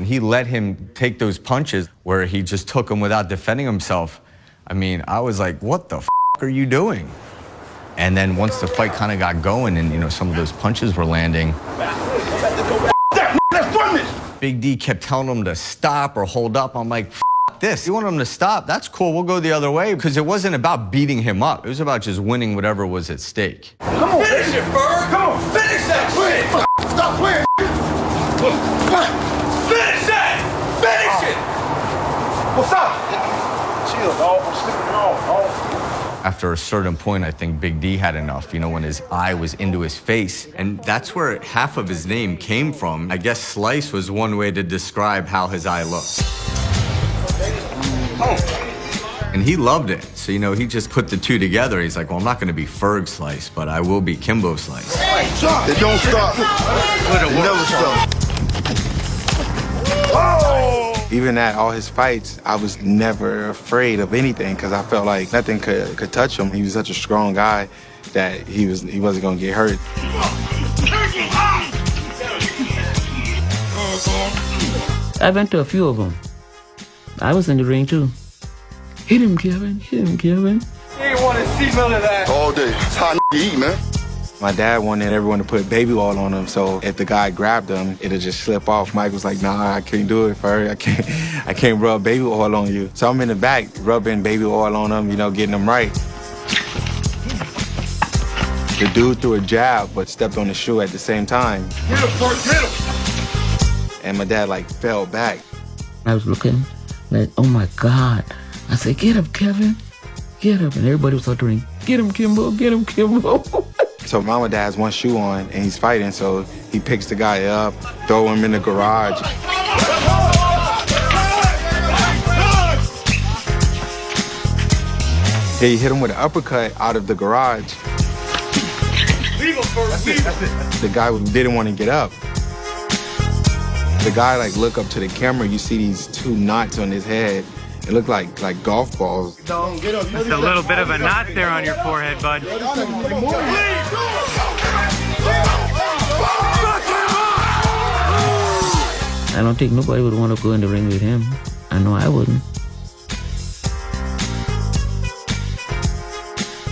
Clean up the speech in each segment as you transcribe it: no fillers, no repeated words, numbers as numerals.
he let him take those punches where he just took them without defending himself. I mean, I was like, what the f are you doing? And then once the fight kind of got going and, you know, some of those punches were landing, Big D kept telling him to stop or hold up. I'm like, f this. You want him to stop? That's cool. We'll go the other way. Because it wasn't about beating him up. It was about just winning whatever was at stake. Come on, finish it, Bird. Come on, finish that shit. Stop playing. Finish that. Finish it. What's up? Chill, dog. I'm slipping off, dog. After a certain point, I think Big D had enough, you know, when his eye was into his face. And that's where half of his name came from. I guess Slice was one way to describe how his eye looked. And he loved it. So, you know, he just put the two together. He's like, well, I'm not going to be Ferg Slice, but I will be Kimbo Slice. It don't stop. It never stop. Oh! Even at all his fights, I was never afraid of anything because I felt like nothing could touch him. He was such a strong guy that he wasn't going to get hurt. I went to a few of them. I was in the ring too. Hit him, Kevin. Hit him, Kevin. You ain't want to see none of that. All day. It's how you eat, man. My dad wanted everyone to put baby oil on him, so if the guy grabbed him, it'd just slip off. Mike was like, nah, I can't do it, Ferg. I can't rub baby oil on you. So I'm in the back, rubbing baby oil on him, you know, getting him right. The dude threw a jab, but stepped on the shoe at the same time. Hit him, Ferg, hit him. And my dad, like, fell back. I was looking like, oh my God. I said, get him, Kevin. Get him. And everybody was uttering, get him, Kimbo, get him, Kimbo. So Mama Dad has one shoe on and he's fighting, so he picks the guy up, throw him in the garage. He hit him with an uppercut out of the garage. Leave him, Ferg. Leave him. The guy didn't want to get up. The guy like look up to the camera, you see these two knots on his head. It looked like golf balls. Just a little bit of a knot there on your forehead, bud. I don't think nobody would want to go in the ring with him. I know I wouldn't.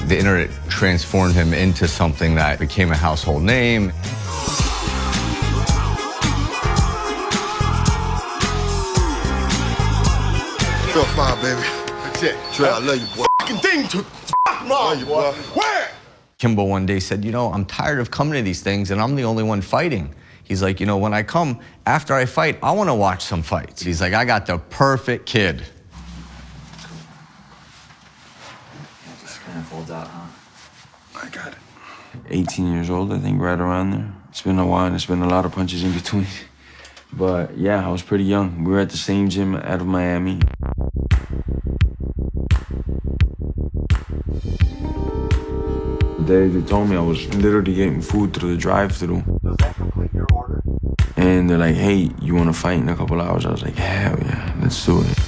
The internet transformed him into something that became a household name. Feel fine, baby. That's it. Trey, I love you, boy. Fucking thing to love you, boy. Where? Kimbo one day said, you know, I'm tired of coming to these things and I'm the only one fighting. He's like, you know, when I come, after I fight, I want to watch some fights. He's like, I got the perfect kid. Just kind of folds out, huh? I got it. 18 years old, I think, right around there. It's been a while and it's been a lot of punches in between. But yeah, I was pretty young. We were at the same gym out of Miami. The day they told me, I was literally getting food through the drive-thru. Does that complete your order? And they're like, hey, you want to fight in a couple hours? I was like, hell yeah, let's do it.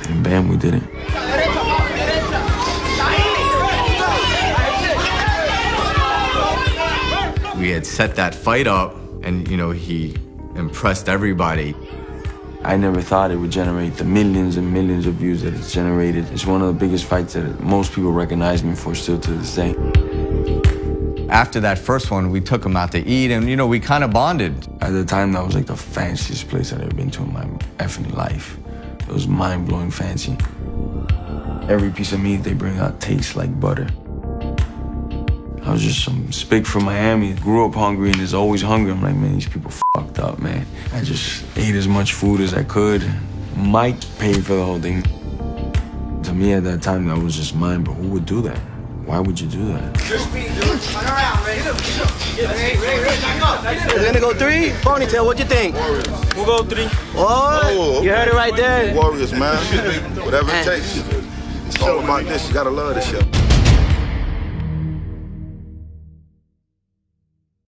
And bam, we did it. We had set that fight up and, you know, he impressed everybody. I never thought it would generate the millions and millions of views that it's generated. It's one of the biggest fights that most people recognize me for still to this day. After that first one, we took him out to eat and, you know, we kind of bonded. At the time, that was like the fanciest place I'd ever been to in my effing life. It was mind-blowing fancy. Every piece of meat they bring out tastes like butter. I was just some spick from Miami, grew up hungry and is always hungry. I'm like, man, these people fucked up, man. I just ate as much food as I could. Mike paid for the whole thing. To me at that time, that was just mine, but who would do that? Why would you do that? We're gonna go 3? Ponytail, what you think? Warriors. We'll go 3. Oh, Oh, you heard it right there. Warriors, man. Whatever it takes. It's all about this. You gotta love this shit.